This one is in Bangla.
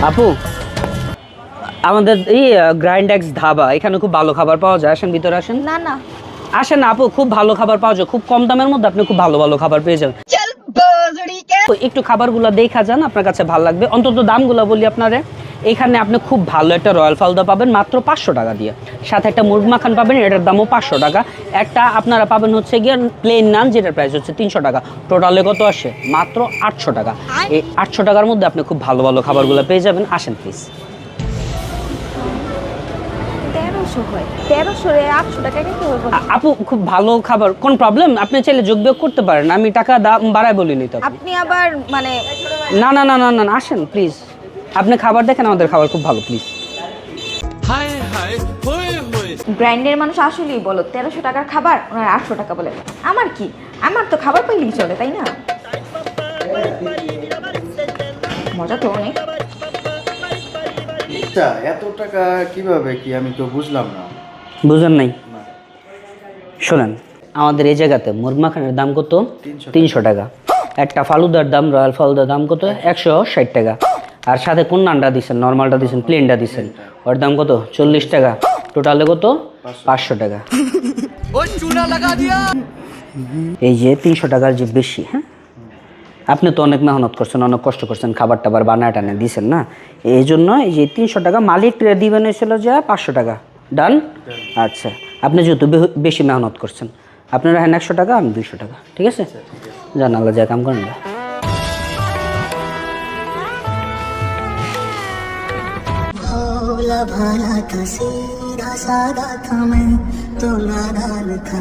আপু, আমাদের এই গ্রাইন্ডেক্স ধাবা, এখানে খুব ভালো খাবার পাওয়া যায়, আসেন ভিতরে আসেন। না না, আসেন না আপু, খুব ভালো খাবার পাওয়া যায়, খুব কম দামের মধ্যে আপনি খুব ভালো ভালো খাবার পেয়ে যাবেন। তো একটু খাবারগুলো দেখা যান, আপনার কাছে ভালো লাগবে। অন্তত দামগুলো বলি আপনারে, এখানে আপনি খুব ভালো একটা রয়্যাল ফালুদা পাবেন মাত্র 500 টাকা দিয়ে, সাথে একটা মুরগ মাখান পাবেন, এটার দামও 500 টাকা। একটা আপনারা পাবেন হচ্ছে গিয়ে প্লেন নান, যেটার প্রাইস হচ্ছে 300 টাকা। টোটালে কত আসে? মাত্র 800 টাকা। এই 800 টাকার মধ্যে আপনি খুব ভালো ভালো খাবারগুলো পেয়ে যাবেন। আসেন প্লিজ। 1300 হয়। 1300 এ 800 টাকা কেটে হবে? আপু খুব ভালো খাবার, কোন প্রবলেম? আপনি চাইলে যোগ বিয়োগ করতে পারেন, আমি টাকা দাম বাড়ায় বলিনি তো। আপনি আবার মানে না না না না না, আসেন প্লিজ, আপনি খাবার দেখেন, আমাদের খাবার খুব ভালো, প্লিজ। গ্রাইন্ডের মানুষ আসলেই বলো 1300 টাকার খাবার ওনার 800 টাকা বলে। আমার কি, আমার তো খাবার পাইলেই চলে, তাই না? মজা তো অনেক। আচ্ছা, এত টাকা কিভাবে কি আমি তো বুঝলাম না। বুঝেন নাই? শোনেন, আমাদের এই জায়গাতে মুরগ মাখানের দাম কত? 300 টাকা। একটা ফালুদার দাম, রয়্যাল ফালুদার দাম কত? 160 টাকা। আর সাথে কোন নানটা দিচ্ছেন? নর্মালটা দিচ্ছেন, প্লেনটা দিচ্ছেন, ওর দাম কত? 40 টাকা। টোটালে কত? 500 টাকা। এই যে 300 টাকার যে বেশি, হ্যাঁ, আপনি তো অনেক মেহনত করছেন, অনেক কষ্ট করছেন, খাবার টাবার বানায় টানে দিয়েছেন না, এই জন্য এই যে 300 টাকা মালিক দিবেন হয়েছিল যে 500 টাকা। ডান? আচ্ছা, আপনি যেহেতু বেশি মেহনত করছেন, আপনার রাখেন 100 টাকা, আমি 200 টাকা, ঠিক আছে? জান, আল্লাহ যা কাম করেন না। भोला भाला था सीधा सादा था मैं तो नादान था।